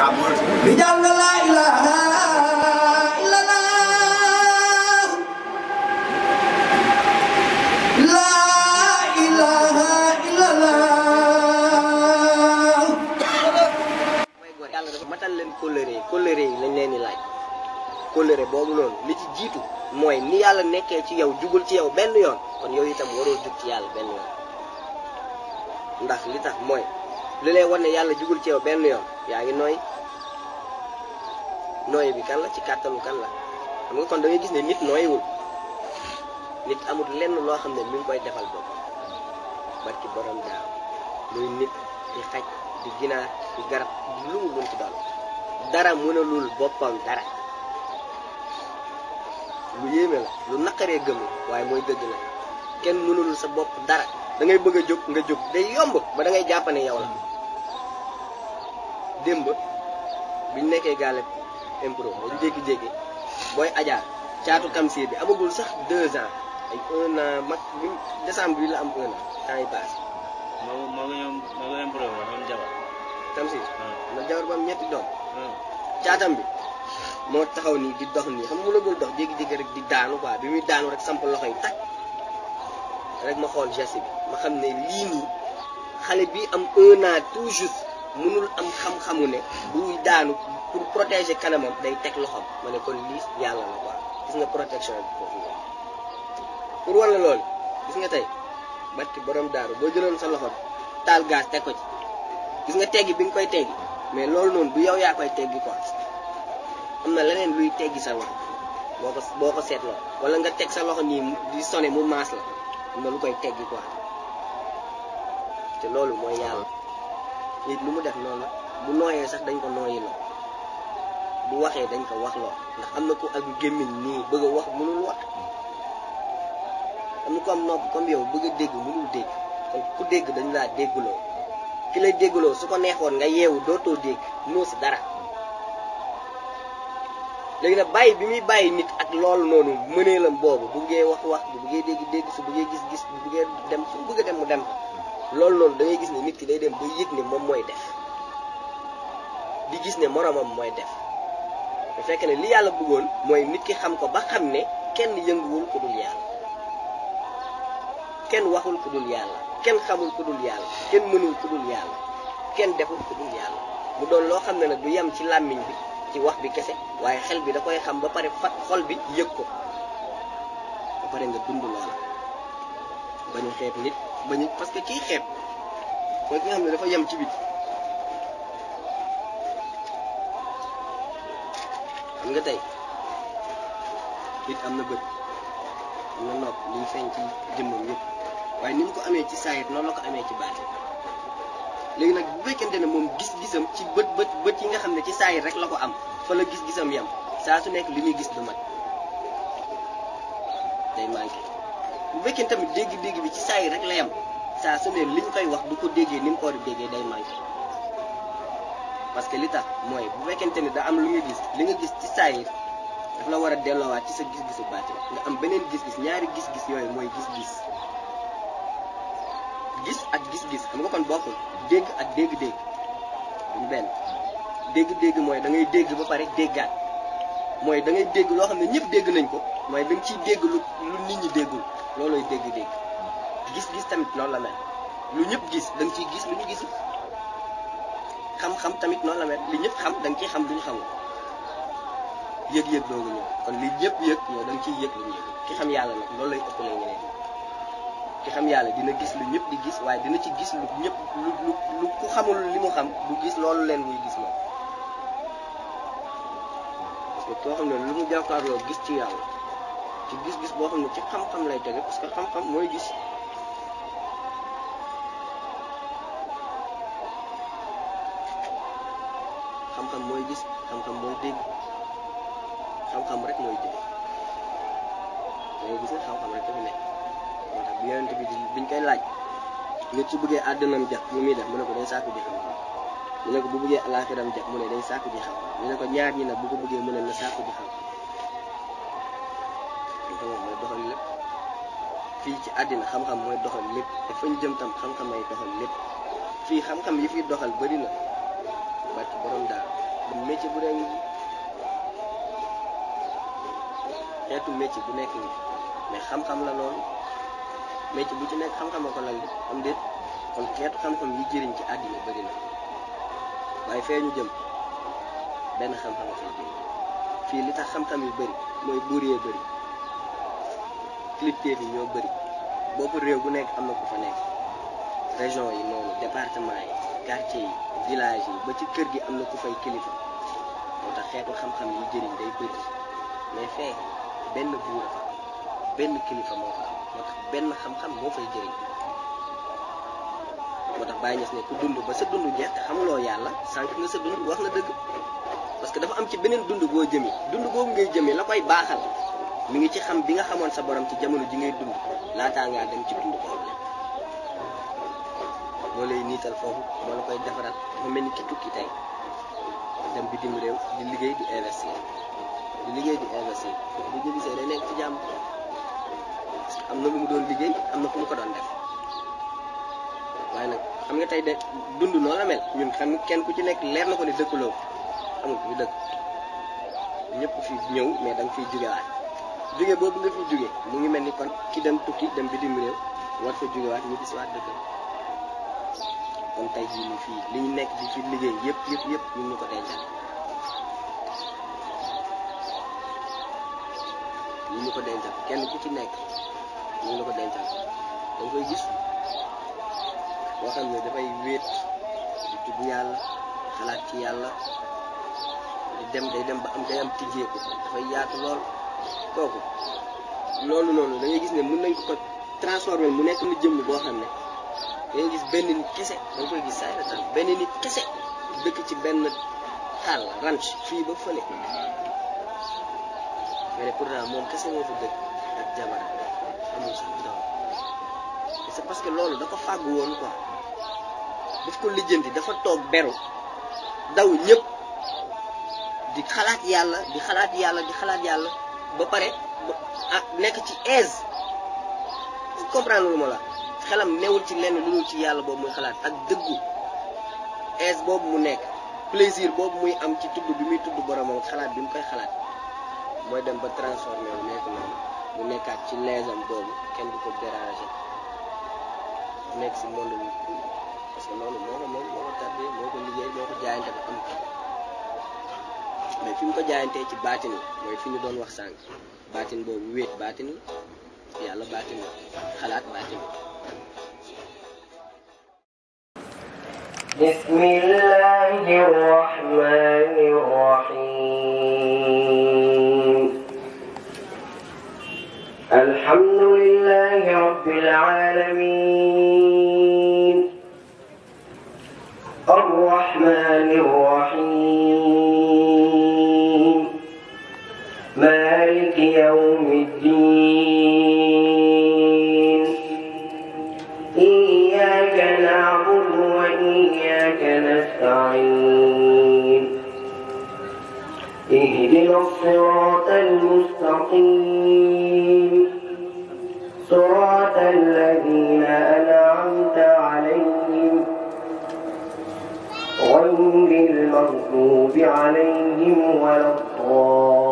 di jàng laa ilaaha illallah laa ilaaha illallah. yàlla dafa matal leen kóllëre yi lañ leen di laaj kóllëre boobu noonu li ci jiitu mooy ni yàlla nekkee ci yow jugul ci yow benn yoon kon yow itam waroo jug ci yàlla benn yoon ndax li tax mooy li lay wan ne yàlla jugul ci yow benn yoon yaa ngi nooy bi kan la ci kàttanu kan la xam nga kon da ngay gis ne nit nooyiwul nit amul lenn loo xam ne mi ngi koy defal bopp barki borom daaw muy nit di xaj di ginaar di garab di lu mu mën ci doon dara mënalul boppam dara lu yéeme la lu naqaree gëm la waaye mooy dëgg la kenn mënalul sa bopp dara da ngay bëgg a jóg nga jóg day yomb ba da ngay jàpp ne yow la démb biñ nekkee gaale impro dañ jékki-jékki booy ajaar caatu Tamsir bi amagul sax 2 ans ay 1 an mag bi décembre bi la am 1 an temps yi passé. moo ngi impro la am jabar. Tamsir na jabar ba am 3 doom. caatam bi moo taxaw nii di dox nii xam nga mënagul dox jékki-jékki rek di daanu quoi bi muy daanu rek samp loxo yi tàkk rek ma xool geste bi ma xam ne lii nii xale bi am 1 an tout juste mënul am xam-xamu ne buy daanu pour protéger kanamam day teg loxoom ma ne kon lii yàlla la quoi gis nga protection bi foofu la pour wala loolu gis nga tey barki borom daaru boo jëloon sa loxo taal gaz teg ko ci gis nga teggi bi nga koy teggi mais loolu noonu du yow yaa koy teggi quoi am na leneen luy teggi sa loxo boo ko seetloo wala nga teg sa loxo nii di sone mu maas la am na lu koy teggi quoi te loolu mooy yàlla nit lu mu def noonu bu nooyee sax dañ ko nooyi loo bu waxee dañ ko wax loo ndax am na ko ak gémmiñ nii bëgg a wax mënul wax am na ko am nopp comme yow bëgg a dégg mënul dégg kon ku dégg dañ laa déggloo ki lay déggloo su ko neexoon nga yeewu dootoo dégg mënoo si dara léegi nag bàyyi bi muy bàyyi nit ak loolu noonu mëneelam boobu bu buggee wax bu buggee dégg su buggee gis bu buggee dem fu mu bëgg a dem mu dem loolu noonu da ngay gis ne nit ki day dem ba yëg ne moom mooy def di gis ne moromam mooy def bu fekkee ne li yàlla bëggoon mooy nit ki xam ko ba xam ne kenn yënguwul ku dul yàlla kenn waxul ku dul yàlla kenn xamul ku dul yàlla kenn mënul ku dul yàlla kenn deful ku dul yàlla mu doon loo xam ne nag du yem ci làmmiñ bi ci wax bi kese waaye xel bi da koy xam ba pare fat xol bi yëg ko ba pare nga dund loola bañu xeeb nit bañu parce que kii xeeb mooy ki nga xam ne dafa yem ci bit xam nga tey nit am na bët am na nopp liñ feeñ ci jëmmam yëpp waaye ni mu ko amee ci saayit noonu la ko amee ci baati léegi nag bu fekkente ne moom gis-gisam ci bët yi nga xam ne ci saayit rek la ko am fa la gis-gisam yem saa su nekk li muy gis du mat day manqué bu fekkee tamit dégg-dégg bi ci saayit rek la yem saa su ne liñ koy wax du ko déggee ni mu ko war a déggee day manqué parce que li tax mooy bu fekkente ne da am lu nga gis li nga gis ci saayit daf la war a delloowaat ci sa gis-gisu baati nga am beneen gis-gis ñaari gis-gis yooyu mooy gis-gis gis ak gis-gis xam nga kon bokkul dégg ak dégg-dégg duñ benn dégg-dégg mooy da ngay dégg ba pare déggaat mooy da ngay dégg loo xam ne ñëpp dégg nañ ko mooy da nga ciy dégg lu nit ñi déggul loolooy dégg-dégg gis-gis tamit noonu la mel lu ñëpp gis da nga ciy gis lu ñu gisul xam-xam tamit noonu la mel li ñëpp xam da nga ciy xam lu ñu xamul yëg-yëg doogu ñëw kon li ñëpp yëg yow da nga ciy yëg lu ñu yëg ki xam yàlla nag loolu lay ëppalee ñeneen ki xam yàlla dina gis lu ñëpp di gis waaye dina ci gis lu ñëpp lu ku xamul li mu xam du gis loolu leen muy gis moom parce que koo xam ne lu mu jàkkaarloo gis ci yàlla ci gis-gis boo xam ne ci xam-xam lay tege parce que xam-xam mooy gis xam-xam mooy gis xam-xam mooy dégg xam-xam rek mooy jëf dangay gis ne xam-xam rek dafa nekk moo tax bu yonent bi biñ koy laaj nit su bëggee àddunam jax lu muy def mu ne ko day sàkku ji xam ñu ne ko bu bëggee alaaxiram jax mu ne day sàkku ji xam ñu ne ko ñaar ñi nag bu ko bëggee mu ne na sàkku ji xam xam-xam mooy doxal lépp fii ci àddina xam-xam mooy doxal lépp te fañ jëm tam xam-xam ay doxal lépp fii xam-xam yi fiy doxal bëri na barki borom daal métier bu nekk xeetu métier bu nekk nii mais xam-xam la loolu métier bu ci nekk xam-xam ko lal am déet kon xeetu xam-xam yi jëriñ ci àddina bëri na waaye fee ñu jëm benn xam-xam a fay jëriñ fii li tax xam-xam yu bëri mooy buur yee bëri kilifteef yi ñoo bëri boppu réew bu nekk am na ku fa nekk région yi noonu département yi quartier yi village yi ba ci kër gi am na ku fay kilifa moo tax xeetu xam-xam yi jëriñ day bëri mais fee benn buur fa benn kilifa moo fa am moo tax benn xam-xam moo fay jëriñ moo tax Baye Niass ne ku dund ba sa dund jeex te xamuloo yàlla sànq nga sa dund wax na dëgg parce que dafa am ci beneen dund boo jëmi dund boobu ngay jëmi la koy baaxal mi ngi ci xam bi nga xamoon sa borom ci jamono ji ngay dund laataa ngaa dem ci dund boobu la moo lay niital foofu moo la koy defaraat dafa mel ni ki tukki tey dem bitim réew di liggéey di investir bu jëlisee day nekk ci jàmm parce que am na lu mu doon liggéey am na fu mu ko doon def waaye nag xam nga tey de dund noonu la mel ñun xam kenn ku ci nekk leer na ko ne dëkkuloo amul ñu dëkk ñëpp fi ñëw mais da nga fiy jugewaat jóge boobu nga fi jóge mu ngi mel ni kon ki dem tukki dem bitim réew war fa jógewaat ñu gis waat dëkk kon tey jii nii fii li ñu nekk di ci liggéey yëpp ñu ñu ko dencal ñu ko dencal kenn ku ci nekk ñu la ko dencal da nga koy gis boo xam ne dafay wéet di tudd yàlla xalaat ci yàlla di dem day dem ba am day am tijjeeku dafay yaatu lool kooku loolu noonu da ngay gis ne mën nañ ko transformer mu nekk lu jëmm boo xam ne da ngay gis benn nit kese da nga koy gis saa yore tam benn nit kese dëkk ci benn xaal ranch fii ba fële mais pourtant moom kese moo fa dëkk ak jabar amul sax doom c'est parce que loolu dafa fàggu woon quoi daf ko lijjanti dafa toog beru daw ñëpp di xalaat yàlla ba pare nekk ci aise comprendre lu ma la xelam newul ci lenn lu dul ci yàlla boobu muy xalaat ak dëggu aise boobu mu nekk plaisir boobu muy am ci tudd bi muy tudd boromam xalaat bi mu koy xalaat mooy dem ba transformé wu nekk noonu mu nekkaat ci leesam boobu kenn du ko déranger nekk si monde bi parce que loolu moo ko tardé moo ko liggéey moo ko jaayante ba am ko mais fi mu ko jaayantee ci baatin la mooy fi ñu doon wax sànq baatin boobu wéet baatin la yàlla baatin la xalaat baatin la bismillahir rahmanir rahim alhamdulillahi rabbil alamin arrahmanir rahim maliki yawmiddin iyyaka na'budu wa iyyaka nasta'in اهدنا الصراط المستقيم صراط الذين أنعمت عليهم غير المغضوب عليهم ولا الضالين